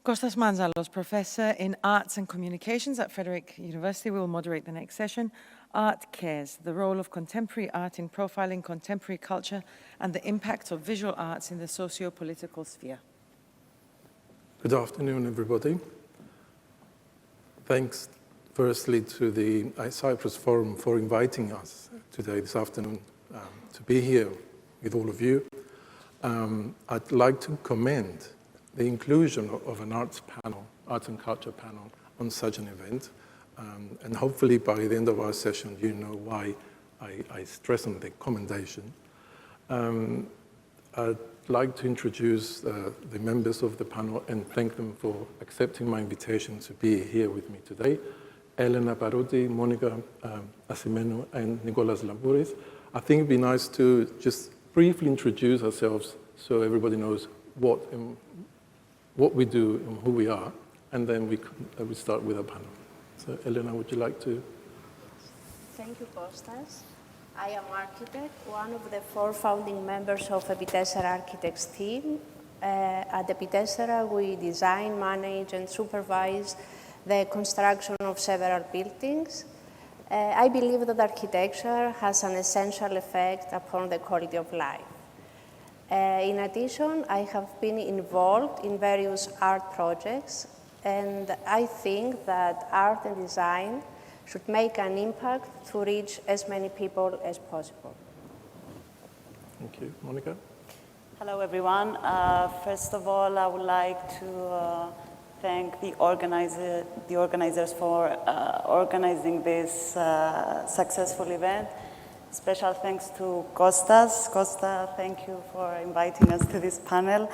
Costas Mantzalos, Professor in Arts and Communications at Frederick University, will moderate the next session. Art Cares, the role of contemporary art in profiling contemporary culture and the impact of visual arts in the socio-political sphere. Good afternoon, everybody. Thanks, firstly, to the Cyprus Forum for inviting us today, this afternoon, to be here with all of you. I'd like to commend the inclusion of an arts and culture panel on such an event. And hopefully by the end of our session, you know why I stress on the commendation. I'd like to introduce the members of the panel and thank them for accepting my invitation to be here with me today. Elena, Parouti, Monika, Asimenou, and Nicolas Lambouris. I think it'd be nice to just briefly introduce ourselves so everybody knows what we do and who we are, and then we start with our panel. So, Elena, would you like to? Thank you, Costas. I am architect, one of the 4 founding members of Epitessera architects team. At Epitessera, we design, manage, and supervise the construction of several buildings. I believe that architecture has an essential effect upon the quality of life. In addition, I have been involved in various art projects, and I think that art and design should make an impact to reach as many people as possible. Thank you. Monika? Hello, everyone. First of all, I would like to thank the organizers for organizing this successful event. Special thanks to Costas. Costa, thank you for inviting us to this panel.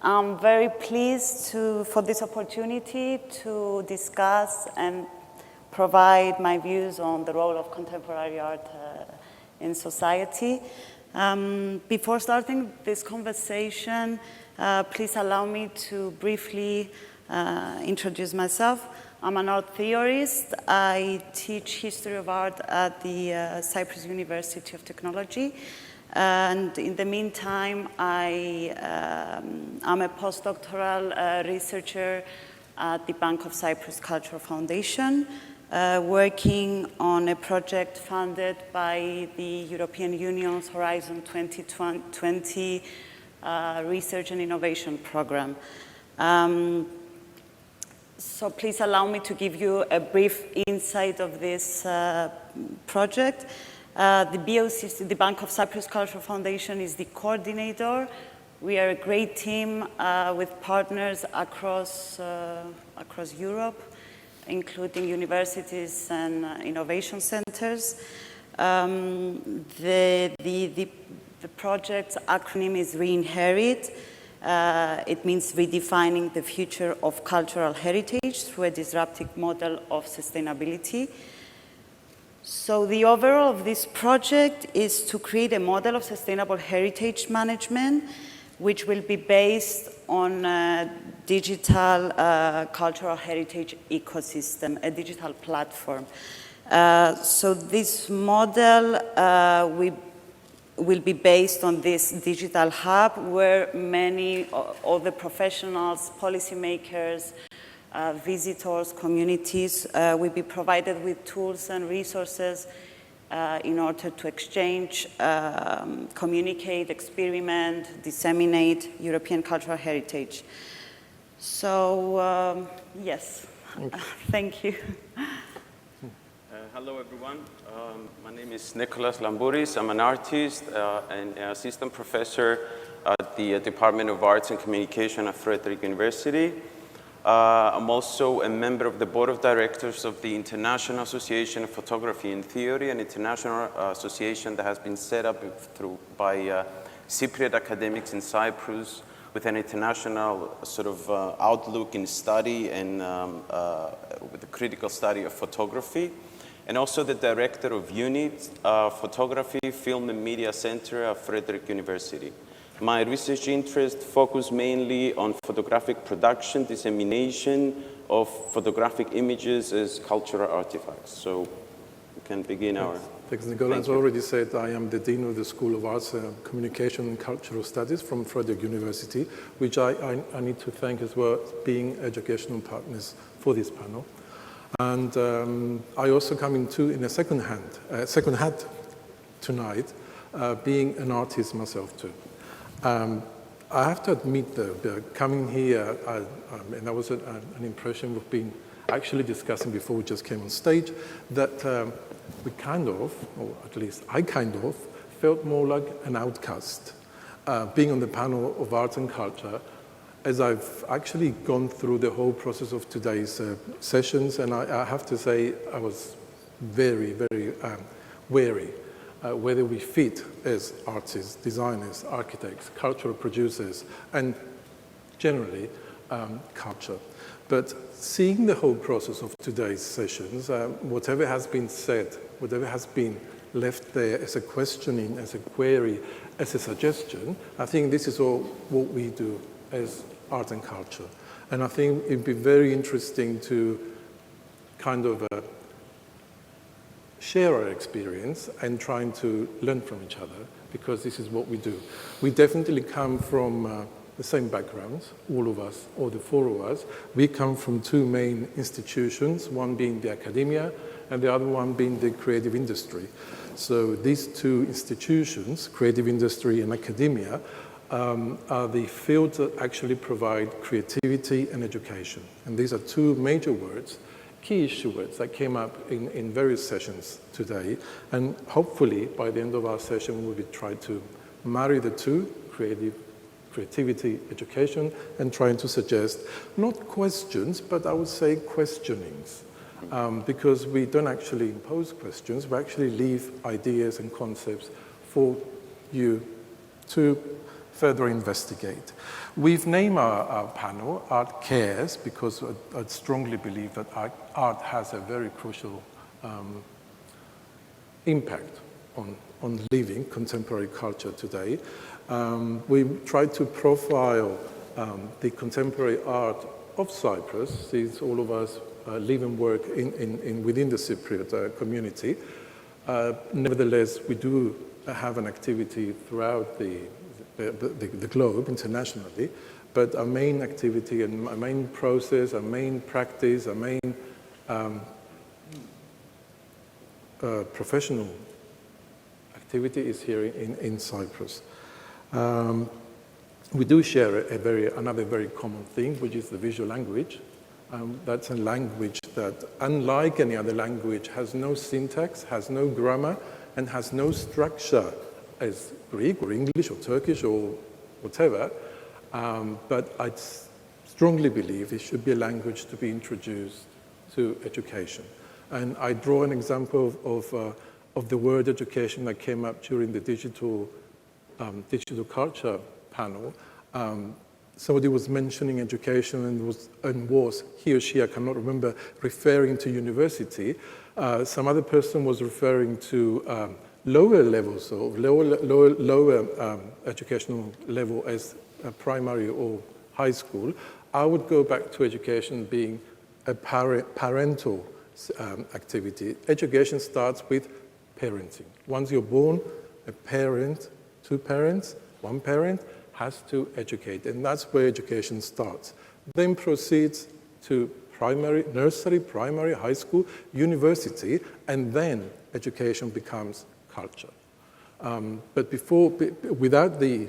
I'm very pleased for this opportunity to discuss and provide my views on the role of contemporary art in society. Before starting this conversation, please allow me to briefly introduce myself. I'm an art theorist. I teach history of art at the Cyprus University of Technology. And in the meantime, I'm a postdoctoral researcher at the Bank of Cyprus Cultural Foundation, working on a project funded by the European Union's Horizon 2020 Research and Innovation Program. So please allow me to give you a brief insight of this project. The BOC, the Bank of Cyprus Cultural Foundation, is the coordinator. We are a great team with partners across Europe, including universities and innovation centers. The project's acronym is REINHERIT. It means redefining the future of cultural heritage through a disruptive model of sustainability. So the overall of this project is to create a model of sustainable heritage management, which will be based on a digital cultural heritage ecosystem, a digital platform. So this model will be based on this digital hub where many of the professionals, policymakers, visitors, communities will be provided with tools and resources in order to exchange, communicate, experiment, disseminate European cultural heritage. So, yes, thank you. Hello, everyone. My name is Nicolas Lambouris. I'm an artist and assistant professor at the Department of Arts and Communication at Frederick University. I'm also a member of the board of directors of the International Association of Photography and Theory, an international association that has been set up by Cypriot academics in Cyprus with an international sort of outlook in study and with a critical study of photography. And also the director of UNIT, Photography, Film and Media Center at Frederick University. My research interests focus mainly on photographic production, dissemination of photographic images as cultural artifacts. So can begin our... Thanks, Nicolas. As already said, I am the Dean of the School of Arts, Communication and Cultural Studies from Frederick University, which I need to thank as well as being educational partners for this panel. And I also come in a second hat tonight, being an artist myself too. I have to admit though, coming here, and that was an impression we've been actually discussing before we just came on stage, that we kind of, or at least I kind of, felt more like an outcast, being on the panel of arts and culture, as I've actually gone through the whole process of today's sessions, and I have to say I was very, very wary whether we fit as artists, designers, architects, cultural producers, and generally culture. But seeing the whole process of today's sessions, whatever has been said, whatever has been left there as a questioning, as a query, as a suggestion, I think this is all what we do as art and culture. And I think it'd be very interesting to kind of share our experience and trying to learn from each other, because this is what we do. We definitely come from the same backgrounds, all of us, or the four of us. We come from two main institutions, one being the academia and the other one being the creative industry. So these two institutions, creative industry and academia, are the fields that actually provide creativity and education. And these are two major words, key issue words that came up in various sessions today. And hopefully by the end of our session, we will try to marry the two, creativity, education, and trying to suggest not questions, but I would say questionings, because we don't actually impose questions, we actually leave ideas and concepts for you to further investigate. We've named our panel Art Cares, because I strongly believe that art has a very crucial impact on living contemporary culture today. We tried to profile the contemporary art of Cyprus, since all of us live and work within the Cypriot community. Nevertheless, we do have an activity throughout the globe internationally, but our main activity and our main process, our main practice, our main professional activity is here in Cyprus. We do share another very common thing, which is the visual language. That's a language that, unlike any other language, has no syntax, has no grammar, and has no structure as Greek or English or Turkish or whatever. But I strongly believe it should be a language to be introduced to education. And I draw an example of the word education that came up during the digital culture panel. Somebody was mentioning education and was he or she, I cannot remember, referring to university. Some other person was referring to lower levels, or lower educational level as primary or high school. I would go back to education being a parental activity. Education starts with parenting. Once you're born, a parent, two parents, one parent has to educate, and that's where education starts. Then proceeds to primary, nursery, primary, high school, university, and then education becomes culture. But without the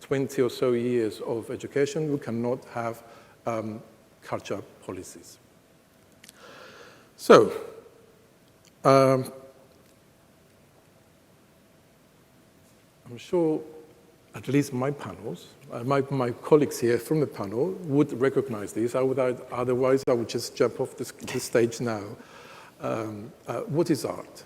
20 or so years of education, we cannot have culture policies. So, I'm sure at least my panels, my colleagues here from the panel would recognize this. Otherwise, I would just jump off the stage now. What is art?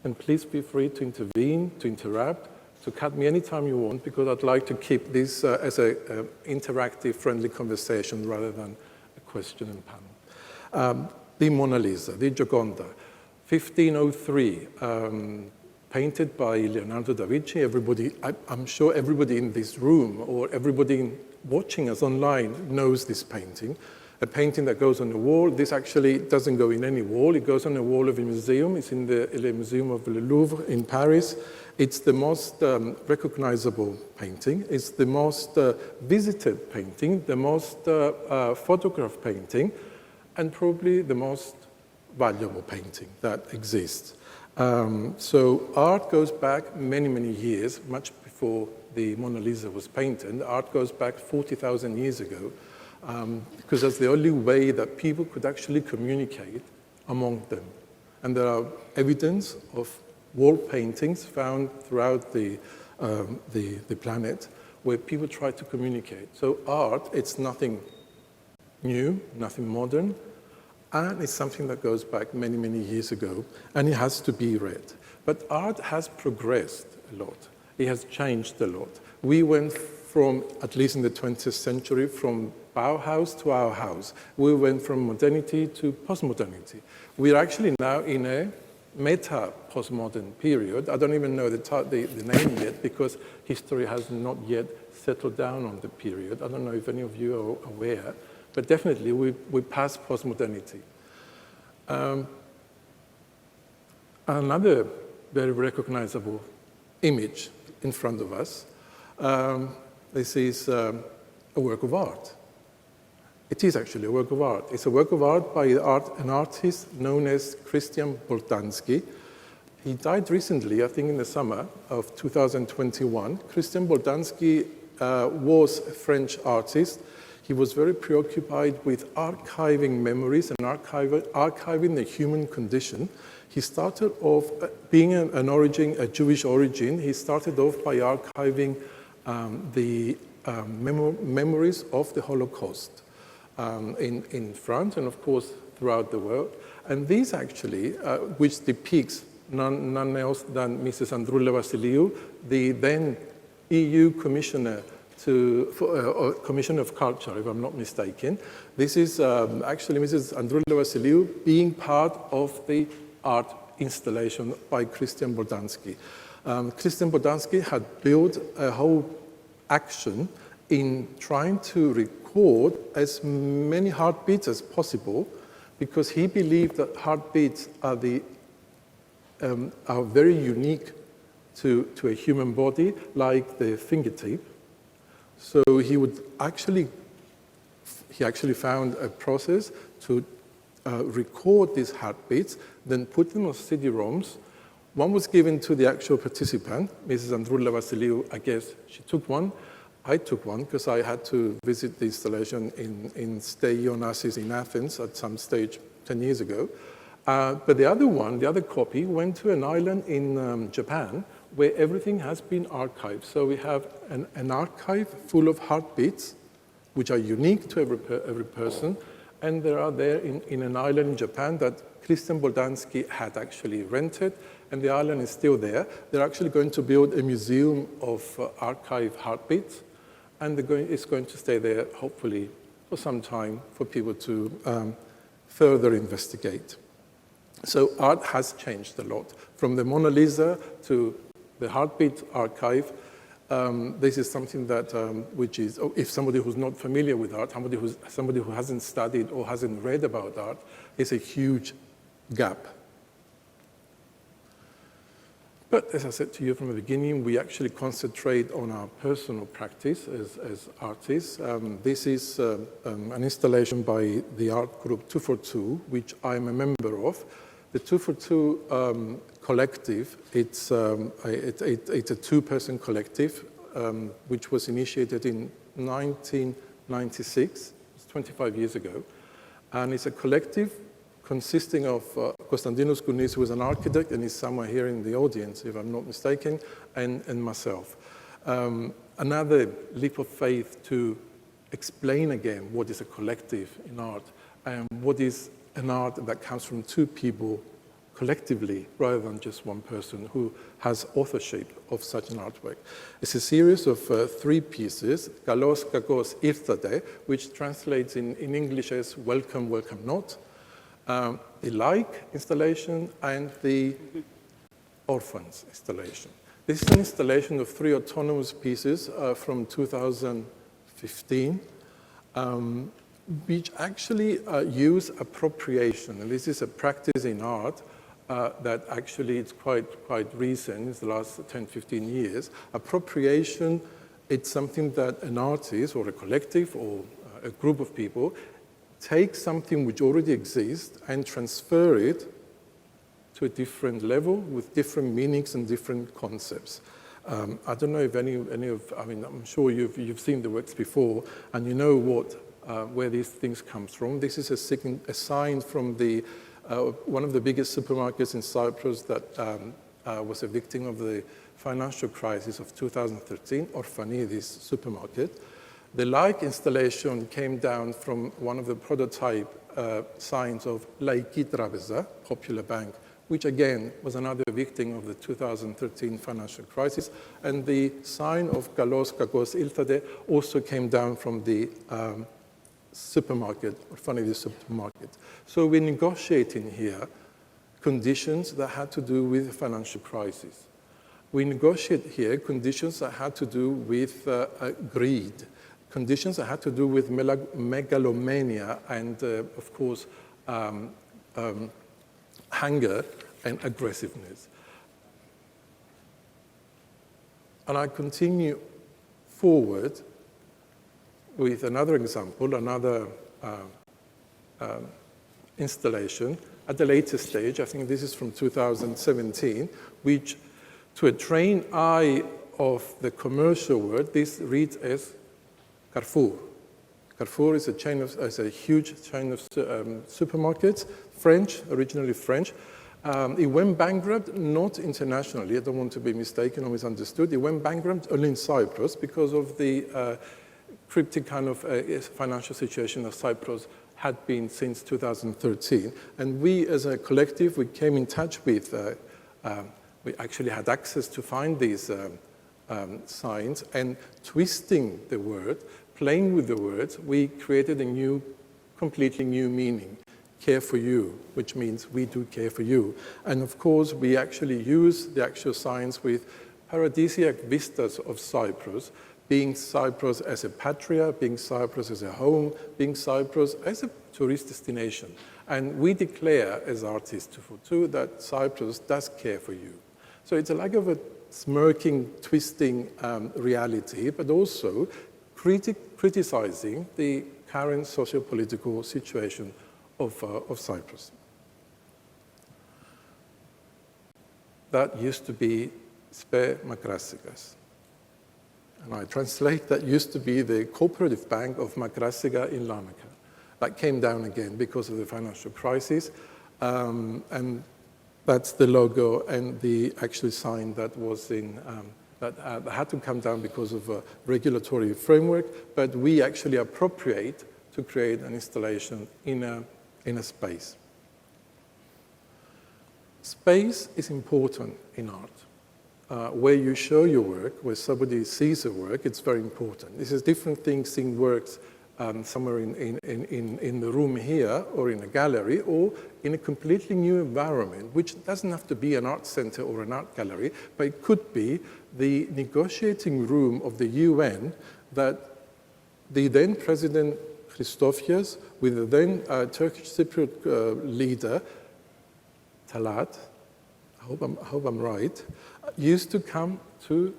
And please feel free to intervene, to interrupt, to cut me anytime you want, because I'd like to keep this as an interactive, friendly conversation rather than a question and panel. The Mona Lisa, the Gioconda, 1503, painted by Leonardo da Vinci. I'm sure everybody in this room or everybody watching us online knows this painting. A painting that goes on the wall, this actually doesn't go in any wall, it goes on the wall of a museum. It's in the Museum of the Louvre in Paris. It's the most recognizable painting. It's the most visited painting, the most photographed painting, and probably the most valuable painting that exists. So art goes back many, many years, much before the Mona Lisa was painted. Art goes back 40,000 years ago, because that's the only way that people could actually communicate among them. And there are evidence of wall paintings found throughout the planet where people try to communicate. So art, it's nothing new, nothing modern, and it's something that goes back many, many years ago, and it has to be read. But art has progressed a lot. It has changed a lot. We went from, at least in the 20th century, from Bauhaus to our house. We went from modernity to postmodernity. We're actually now in a meta-postmodern period. I don't even know the name yet, because history has not yet settled down on the period. I don't know if any of you are aware, but definitely we passed postmodernity. Another very recognizable image in front of us, this is a work of art. It is actually a work of art. It's a work of art by an artist known as Christian Boldansky. He died recently, I think in the summer of 2021. Christian Boldansky was a French artist. He was very preoccupied with archiving memories and archiving the human condition. He started off, being a Jewish origin, he started off by archiving the memories of the Holocaust in France and, of course, throughout the world. And this actually, which depicts none else than Mrs. Androula Vasiliou, the then EU Commissioner Commissioner of Culture, if I'm not mistaken. This is actually Mrs. Androula Vasiliou being part of the art installation by Christian Boldansky. Christian Boldansky had built a whole action in trying to record as many heartbeats as possible, because he believed that heartbeats are very unique to a human body, like the fingertip. So he actually found a process to record these heartbeats, then put them on CD-ROMs. One was given to the actual participant, Mrs. Androula Vasiliou. I guess she took one. I took one because I had to visit the installation in Stay Onassis in Athens at some stage 10 years ago. But the other copy, went to an island in Japan where everything has been archived. So we have an archive full of heartbeats, which are unique to every person, and they are there in an island in Japan that Christian Boldansky had actually rented, and the island is still there. They're actually going to build a museum of archived heartbeats, and it's going to stay there, hopefully, for some time for people to further investigate. So art has changed a lot. From the Mona Lisa to the heartbeat archive, this is something that, which is, if somebody who's not familiar with art, somebody who hasn't studied or hasn't read about art, is a huge gap. But as I said to you from the beginning, we actually concentrate on our personal practice as artists. This is an installation by the art group 242, which I'm a member of. The 242 collective, it's a two-person collective, which was initiated in 1996, it's 25 years ago. And it's a collective consisting of Konstantinos Kounis, who is an architect, and he's somewhere here in the audience, if I'm not mistaken, and myself. Another leap of faith to explain again what is a collective in art, and what is an art that comes from two people collectively, rather than just one person who has authorship of such an artwork. It's a series of 3 pieces, Kalos Kakos Irthate, which translates in English as welcome, welcome not, the like installation, and the orphans installation. This is an installation of 3 autonomous pieces from 2015. which actually use appropriation. And this is a practice in art that actually it's quite recent, it's the last 10, 15 years. Appropriation, it's something that an artist or a collective or a group of people take something which already exists and transfer it to a different level with different meanings and different concepts. I don't know if any of, I mean, I'm sure you've seen the works before and you know where these things come from. This is a sign from one of the biggest supermarkets in Cyprus that was a victim of the financial crisis of 2013, Orphanidis supermarket. The like installation came down from one of the prototype signs of Laiki Trapeza, Popular Bank, which again was another victim of the 2013 financial crisis. And the sign of Kalos Kakos Iltade also came down from the supermarket, Orphanidis supermarket. So we're negotiating here conditions that had to do with the financial crisis. We negotiate here conditions that had to do with greed, conditions that had to do with megalomania and, of course, hunger and aggressiveness. And I continue forward with another example, another installation at the later stage. I think this is from 2017, which to a trained eye of the commercial world, this reads as Carrefour. Carrefour is a huge chain of supermarkets, French, originally French. It went bankrupt, not internationally, I don't want to be mistaken or misunderstood. It went bankrupt only in Cyprus because of the cryptic kind of financial situation that Cyprus had been since 2013. And we, as a collective, we came in touch with, we actually had access to find these signs, and twisting the word, playing with the words, we created a completely new meaning, care for you, which means we do care for you. And of course, we actually use the actual signs with paradisiac vistas of Cyprus, being Cyprus as a patria, being Cyprus as a home, being Cyprus as a tourist destination. And we declare as artists 242 that Cyprus does care for you. So it's a like of a smirking, twisting reality, but also criticizing the current socio-political situation of Cyprus. That used to be Spe Makrasigas. And I translate, that used to be the cooperative bank of Makrasiga in Larnaca. That came down again because of the financial crisis. And that's the logo and the actual sign that was in, that had to come down because of a regulatory framework, but we actually appropriate to create an installation in a space. Space is important in art. Where you show your work, where somebody sees your work, it's very important. This is different things, seeing works somewhere in the room here, or in a gallery, or in a completely new environment, which doesn't have to be an art center or an art gallery, but it could be the negotiating room of the UN that the then President Christofias, with the then Turkish Cypriot leader, Talat, I hope I'm right, used to come to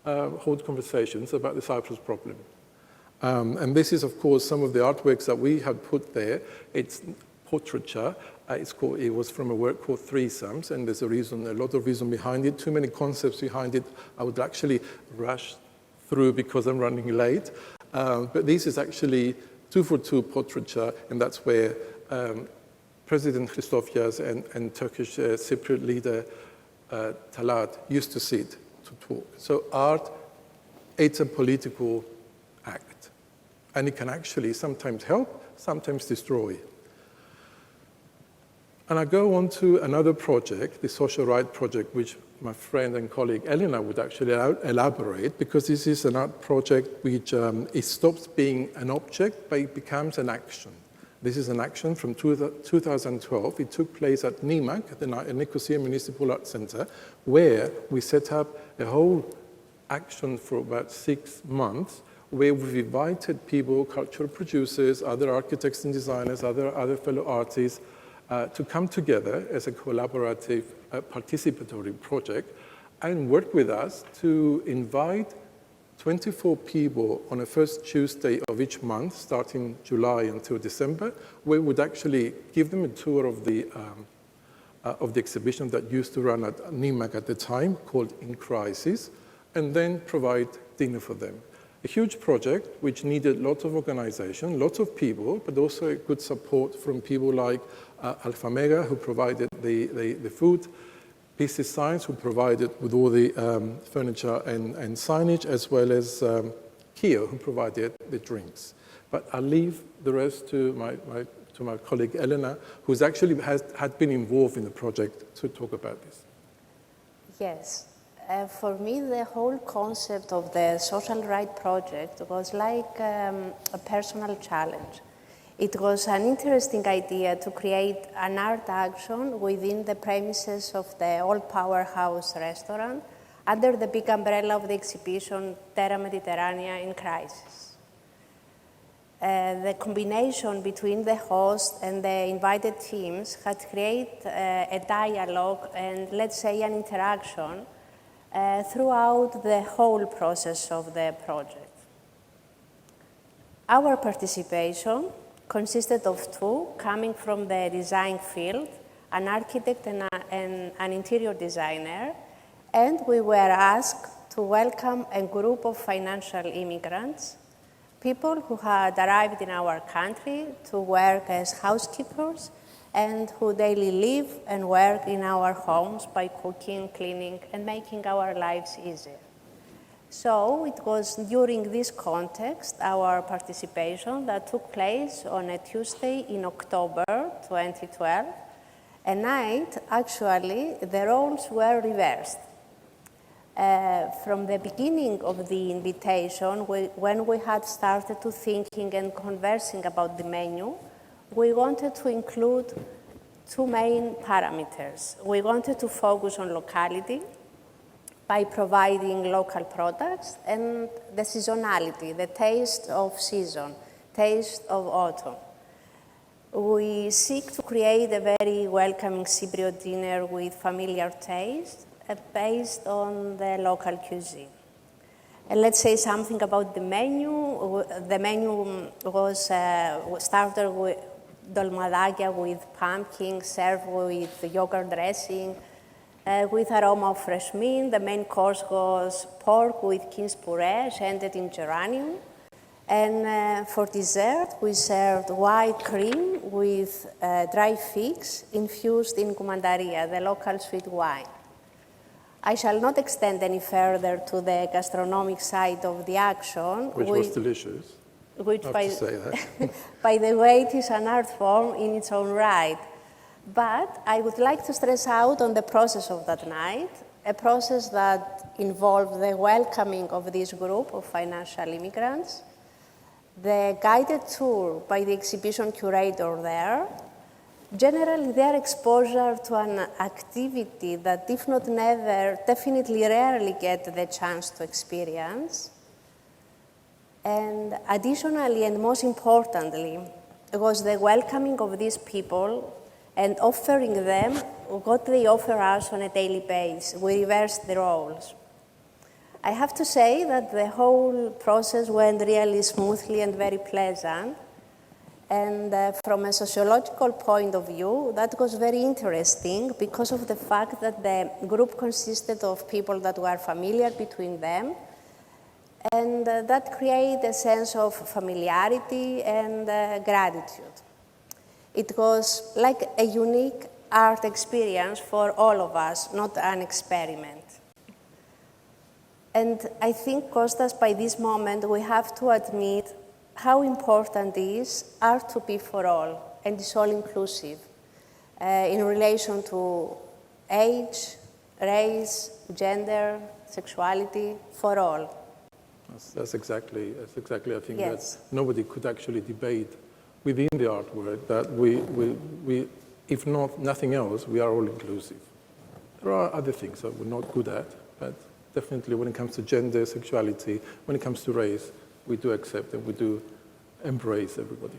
hold conversations about the Cyprus problem. And this is, of course, some of the artworks that we have put there. It's portraiture. It was from a work called Threesomes, and there's a lot of reason behind it, too many concepts behind it. I would actually rush through because I'm running late. But this is actually 242 portraiture, and that's where President Christofias and Turkish Cypriot leader Talat used to sit to talk. So art, it's a political act. And it can actually sometimes help, sometimes destroy. And I go on to another project, the social right project, which my friend and colleague Elena would actually elaborate, because this is an art project which it stops being an object, but it becomes an action. This is an action from 2012. It took place at NIMAC, at the Nicosia Municipal Art Center, where we set up a whole action for about 6 months, where we've invited people, cultural producers, other architects and designers, other fellow artists, to come together as a collaborative, participatory project and work with us to invite 24 people on the first Tuesday of each month, starting July until December, where we would actually give them a tour of the exhibition that used to run at NIMAC at the time, called In Crisis, and then provide dinner for them. A huge project which needed lots of organization, lots of people, but also good support from people like Alpha Mega, who provided the food, PC Science, who provided with all the furniture and signage, as well as Kio, who provided the drinks. But I'll leave the rest to my colleague Elena, who's actually had been involved in the project, to talk about this. Yes. For me, the whole concept of the social right project was like a personal challenge. It was an interesting idea to create an art action within the premises of the old Powerhouse restaurant under the big umbrella of the exhibition Terra Mediterranea in Crisis. The combination between the host and the invited teams had created a dialogue and, let's say, an interaction throughout the whole process of the project. Our participation consisted of two coming from the design field, an architect and an interior designer, and we were asked to welcome a group of financial immigrants, people who had arrived in our country to work as housekeepers and who daily live and work in our homes by cooking, cleaning, and making our lives easier. So it was during this context, our participation, that took place on a Tuesday in October 2012, a night, actually, the roles were reversed. From the beginning of the invitation, when we had started to thinking and conversing about the menu, we wanted to include two main parameters. We wanted to focus on locality by providing local products and the seasonality, the taste of season, taste of autumn. We seek to create a very welcoming Cypriot dinner with familiar taste based on the local cuisine. And let's say something about the menu. The menu was started with dolmadakia with pumpkin, served with yogurt dressing, with aroma of fresh mint. The main course was pork with quince puree, ended in geranium. And for dessert, we served white cream with dry figs infused in kumandaria, the local sweet wine. I shall not extend any further to the gastronomic side of the action. Which was delicious. Which, I have to say that. by the way, it is an art form in its own right. But I would like to stress out on the process of that night, a process that involved the welcoming of this group of financial immigrants, the guided tour by the exhibition curator there, generally their exposure to an activity that, if not never, definitely rarely get the chance to experience. And additionally, and most importantly, was the welcoming of these people and offering them what they offer us on a daily basis. We reversed the roles. I have to say that the whole process went really smoothly and very pleasant. And from a sociological point of view, that was very interesting because of the fact that the group consisted of people that were familiar between them, and that created a sense of familiarity and gratitude. It was like a unique art experience for all of us, not an experiment. And I think, Costas, by this moment, we have to admit how important it is art to be for all, and it's all-inclusive in relation to age, race, gender, sexuality, for all. That's exactly, I think, Yes. that nobody could actually debate within the artwork that we, if not nothing else, we are all inclusive. There are other things that we're not good at, but definitely when it comes to gender, sexuality, when it comes to race, we do accept and we do embrace everybody.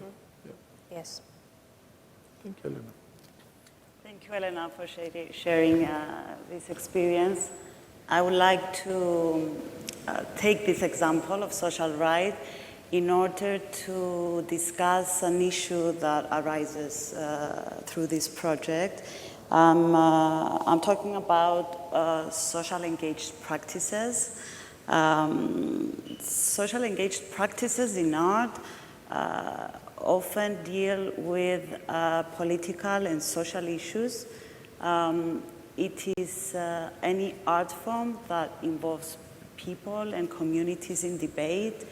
Yeah. Yes. Thank you, Elena. Thank you, Elena, for sharing this experience. I would like to take this example of social right in order to discuss an issue that arises through this project. I'm talking about social engaged practices. Social engaged practices in art often deal with political and social issues. It is any art form that involves people and communities in debate,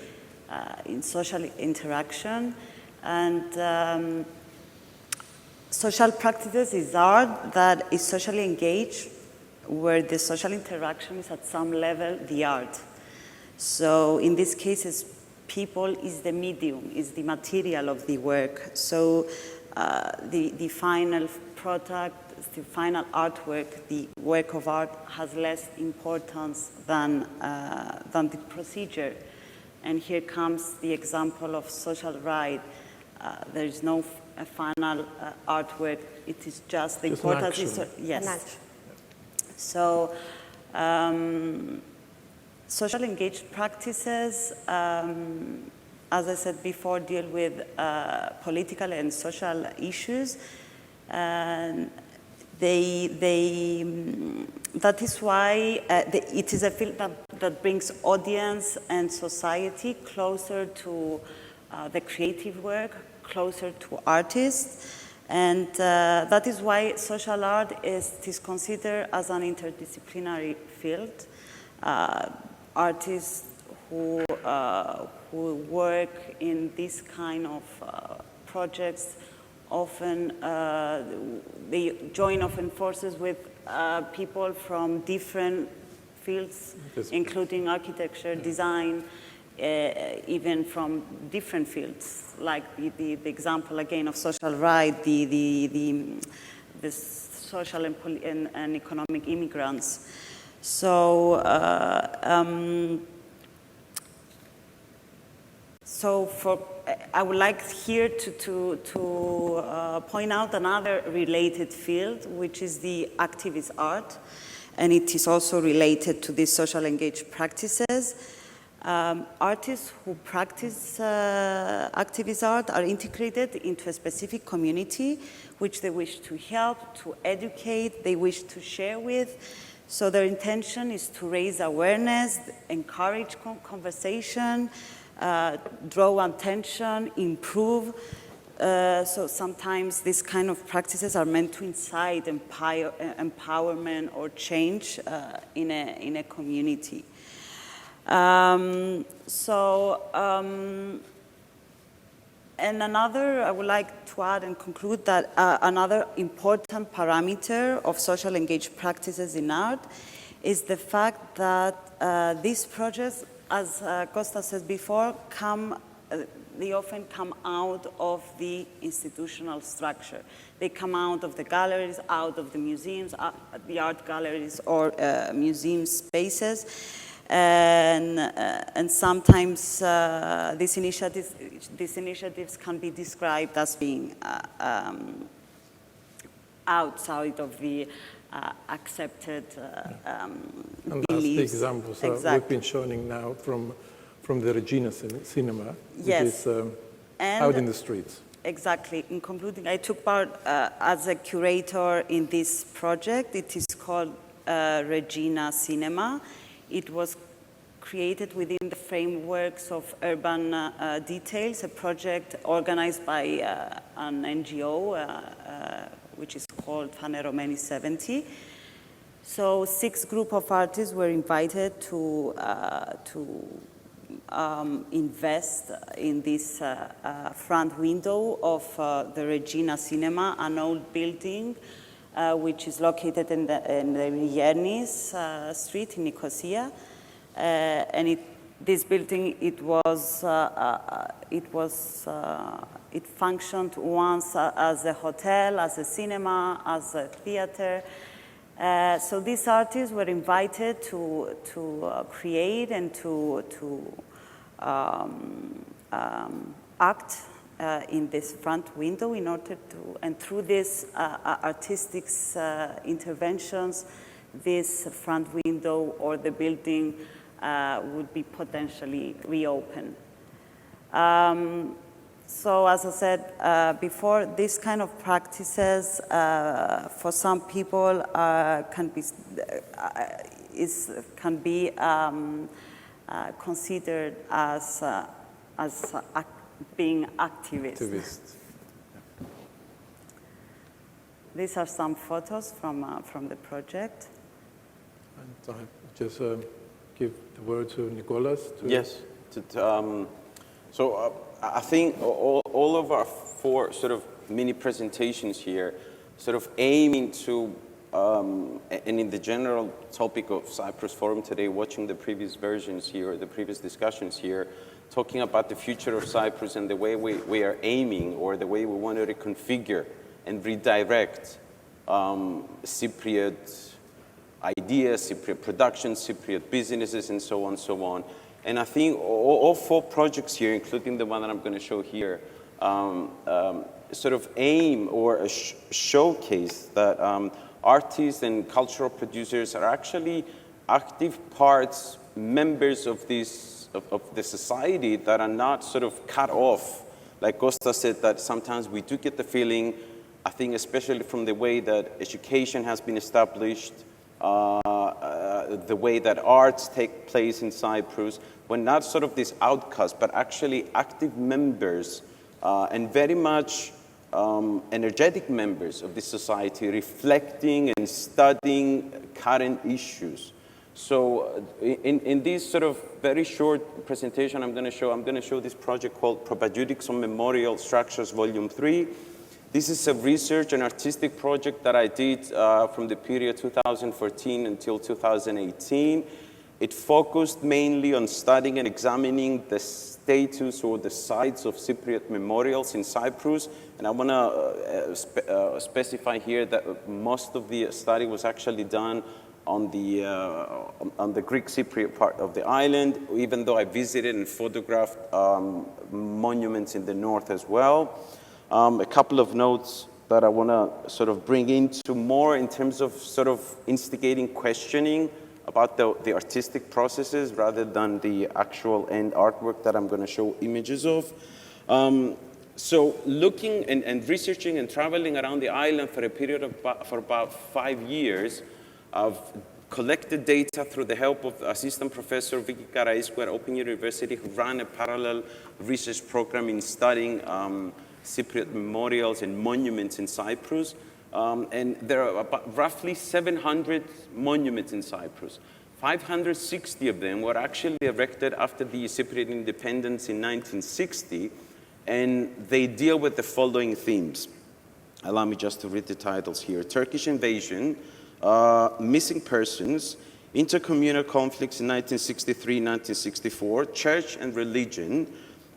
in social interaction, and social practices is art that is socially engaged, where the social interaction is at some level the art. So in this case, people is the medium, is the material of the work. So the final product, the final artwork, the work of art has less importance than the procedure. And here comes the example of social right. There is no final artwork. It is just the importance. Yes. So social engaged practices, as I said before, deal with political and social issues. And that is why it is a field that brings audience and society closer to the creative work, closer to artists. And that is why social art is considered as an interdisciplinary field. Artists who work in this kind of projects often they join often forces with people from different fields, including architecture, design, even from different fields, like the example again of social right, the social and economic immigrants. So, I would like here to point out another related field, which is the activist art, and it is also related to these social engaged practices. Artists who practice activist art are integrated into a specific community, which they wish to help, to educate, they wish to share with. So their intention is to raise awareness, encourage conversation, draw attention, improve. So sometimes these kind of practices are meant to incite empowerment or change in a community. And another, I would like to add and conclude that another important parameter of social engaged practices in art is the fact that these projects, as Costas said before, they often come out of the institutional structure. They come out of the galleries, out of the museums, the art galleries or museum spaces. And sometimes these initiatives can be described as being outside of the accepted and beliefs. that's the examples Exactly. we've been showing now from the Regina Cinema, which Yes. is out in the streets. Exactly. In concluding, I took part as a curator in this project. It is called Regina Cinema. It was created within the frameworks of Urban Details, a project organized by an NGO, which is called Faneromeni 70. So 6 group of artists were invited to invest in this front window of the Regina Cinema, an old building which is located in the Riernis street in Nicosia. And this building, it functioned once as a hotel, as a cinema, as a theater. So these artists were invited to create and to act in this front window in order to, and through these artistic interventions, this front window or the building would be potentially reopened. So as I said before, this kind of practices for some people can be considered as being activists. Yeah. These are some photos from the project. And I just give the word to Nicolas. Yes. So I think all of our four sort of mini presentations here sort of aiming to, and in the general topic of Cyprus Forum today, watching the previous versions here, or the previous discussions here, talking about the future of Cyprus and the way we are aiming, or the way we want to reconfigure and redirect Cypriot ideas, Cypriot production, Cypriot businesses, and so on and so on. And I think all four projects here, including the one that I'm going to show here, sort of aim or showcase that artists and cultural producers are actually active parts, members of this of the society that are not sort of cut off. Like Costas said, that sometimes we do get the feeling, I think especially from the way that education has been established, the way that arts take place in Cyprus, we're not sort of these outcasts, but actually active members and very much energetic members of this society, reflecting and studying current issues. So in this sort of very short presentation I'm going to show this project called Propaedeutics on Memorial Structures, Volume 3. This is a research and artistic project that I did from the period 2014 until 2018. It focused mainly on studying and examining the status or the sites of Cypriot memorials in Cyprus. And I want to specify here that most of the study was actually done on the Greek Cypriot part of the island, even though I visited and photographed monuments in the north as well. A couple of notes that I want to sort of bring into more in terms of sort of instigating questioning about the artistic processes rather than the actual end artwork that I'm going to show images of. So looking and researching and traveling around the island for a period of about 5 years, I've collected data through the help of Assistant Professor Vicky Karaiscu at Open University, who ran a parallel research program in studying Cypriot memorials and monuments in Cyprus. And there are about roughly 700 monuments in Cyprus. 560 of them were actually erected after the Cypriot independence in 1960, and they deal with the following themes. Allow me just to read the titles here. Turkish invasion, missing persons, intercommunal conflicts in 1963-1964, church and religion,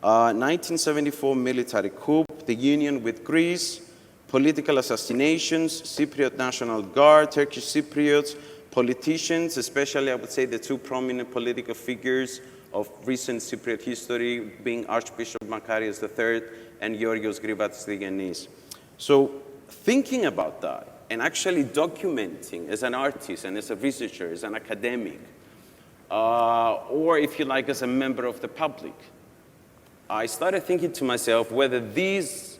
1974 military coup, the union with Greece, political assassinations, Cypriot National Guard, Turkish Cypriots, politicians, especially I would say the two prominent political figures of recent Cypriot history being Archbishop Makarios III and Georgios Grivas-Stygiannis. So thinking about that and actually documenting as an artist and as a researcher, as an academic, or if you like, as a member of the public, I started thinking to myself whether these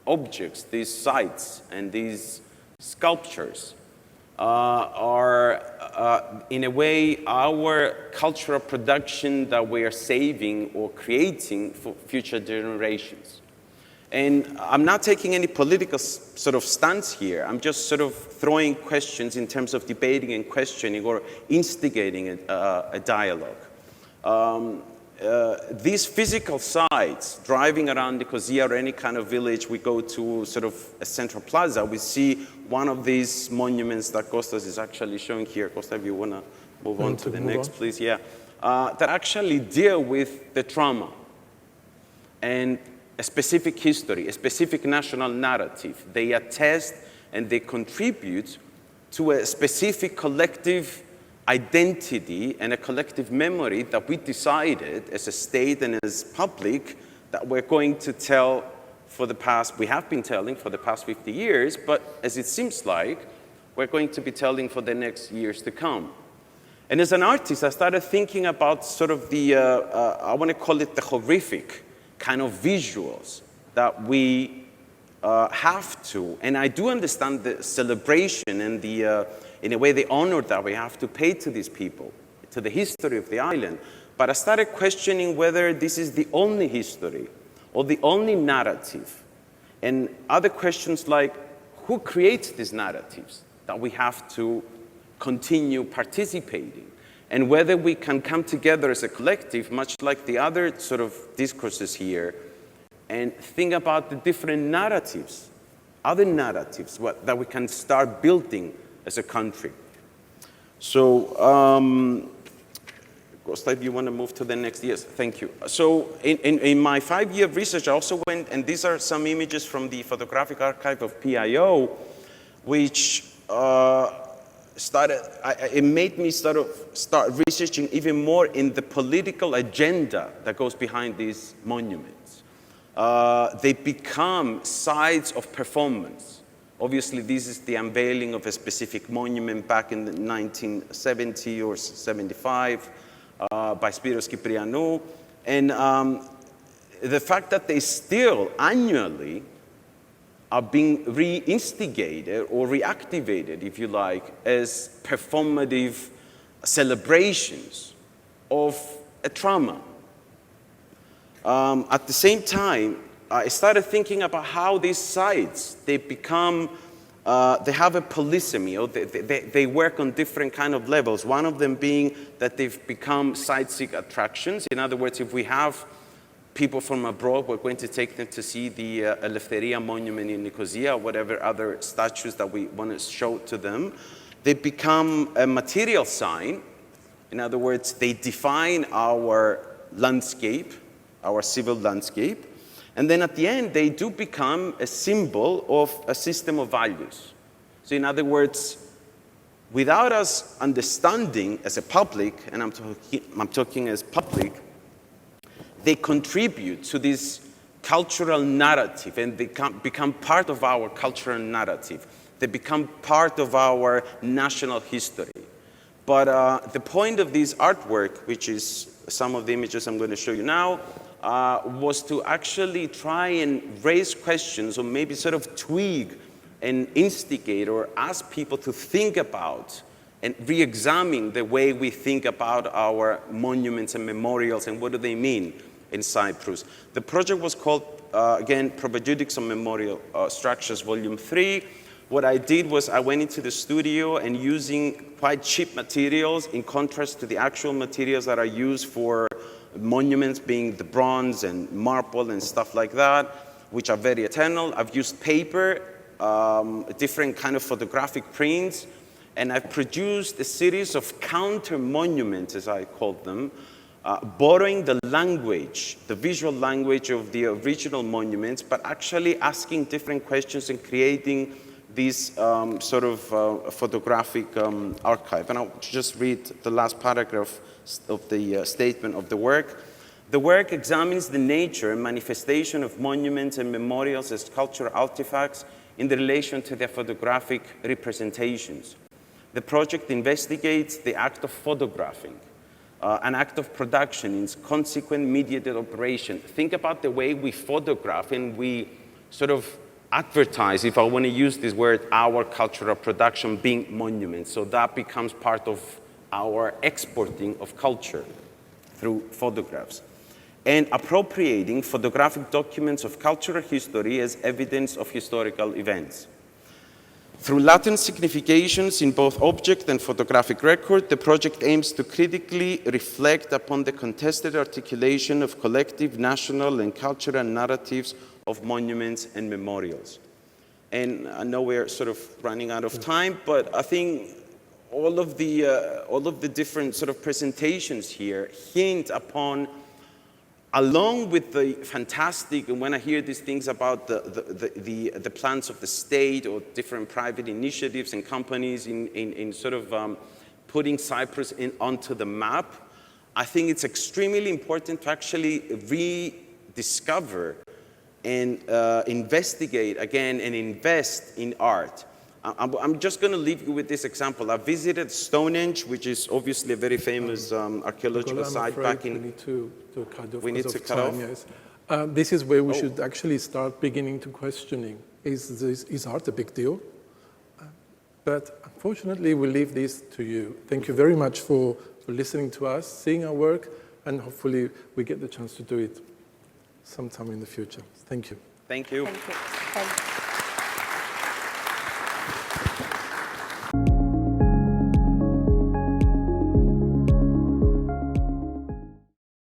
objects, these sites, and these sculptures are, in a way, our cultural production that we are saving or creating for future generations. And I'm not taking any political sort of stance here. I'm just sort of throwing questions in terms of debating and questioning or instigating a dialogue. These physical sites, driving around Nicosia or any kind of village, we go to sort of a central plaza, we see one of these monuments that Costas is actually showing here. Costas, if you want to move on to the next, please. Yeah. That actually deal with the trauma and a specific history, a specific national narrative. They attest and they contribute to a specific collective identity and a collective memory that we decided as a state and as public that we're going to tell we have been telling for the past 50 years, but as it seems like, we're going to be telling for the next years to come. And as an artist, I started thinking about sort of I want to call it the horrific kind of visuals that we have to, and I do understand the celebration and in a way, the honor that we have to pay to these people, to the history of the island. But I started questioning whether this is the only history or the only narrative. And other questions like, who creates these narratives that we have to continue participating? And whether we can come together as a collective, much like the other sort of discourses here, and think about the different narratives, other narratives that we can start building as a country. So, Costas, if you want to move to the next, yes, thank you. So in my 5-year research, I also went, and these are some images from the photographic archive of PIO, which it made me sort of start researching even more in the political agenda that goes behind these monuments. They become sites of performance. Obviously, this is the unveiling of a specific monument back in 1970 or 75 by Spyros Kyprianou. And the fact that they still annually are being reinstigated or reactivated, if you like, as performative celebrations of a trauma. At the same time, I started thinking about how these sites, they become, they have a polysemy, or they work on different kind of levels. One of them being that they've become sightseeing attractions. In other words, if we have people from abroad, we're going to take them to see the Eleftheria monument in Nicosia, or whatever other statues that we want to show to them. They become a material sign. In other words, they define our landscape, our civil landscape. And then at the end, they do become a symbol of a system of values. So in other words, without us understanding as a public, and I'm talking as public, they contribute to this cultural narrative, and they become part of our cultural narrative. They become part of our national history. But the point of this artwork, which is some of the images I'm going to show you now, was to actually try and raise questions, or maybe sort of tweak and instigate or ask people to think about and re-examine the way we think about our monuments and memorials and what do they mean in Cyprus. The project was called, again, Propaedeutics on Memorial Structures, Volume 3. What I did was I went into the studio and using quite cheap materials in contrast to the actual materials that are used for monuments, being the bronze and marble and stuff like that, which are very eternal. I've used paper, different kind of photographic prints, and I've produced a series of counter monuments, as I called them, borrowing the language, the visual language of the original monuments, but actually asking different questions and creating this sort of photographic archive. And I'll just read the last paragraph of the statement of the work. The work examines the nature and manifestation of monuments and memorials as cultural artifacts in relation to their photographic representations. The project investigates the act of photographing, an act of production in its consequent mediated operation. Think about the way we photograph and we sort of advertise, if I want to use this word, our cultural production being monuments. So that becomes part of our exporting of culture through photographs. And appropriating photographic documents of cultural history as evidence of historical events. Through latent significations in both object and photographic record, the project aims to critically reflect upon the contested articulation of collective, national, and cultural narratives of monuments and memorials. And I know we're sort of running out of time, but I think all of the different sort of presentations here hint upon, along with the fantastic, and when I hear these things about the plans of the state or different private initiatives and companies in sort of putting Cyprus onto the map. I think it's extremely important to actually rediscover and investigate again and invest in art. I'm just going to leave you with this example. I visited Stonehenge, which is obviously a very famous archaeological site back in... We need to cut off. We need to cut off? Yes. This is where we should actually start beginning to questioning, is art a big deal? But unfortunately, we'll leave this to you. Thank you very much for listening to us, seeing our work, and hopefully we get the chance to do it sometime in the future. Thank you. Thank you. Thank you. Thank you.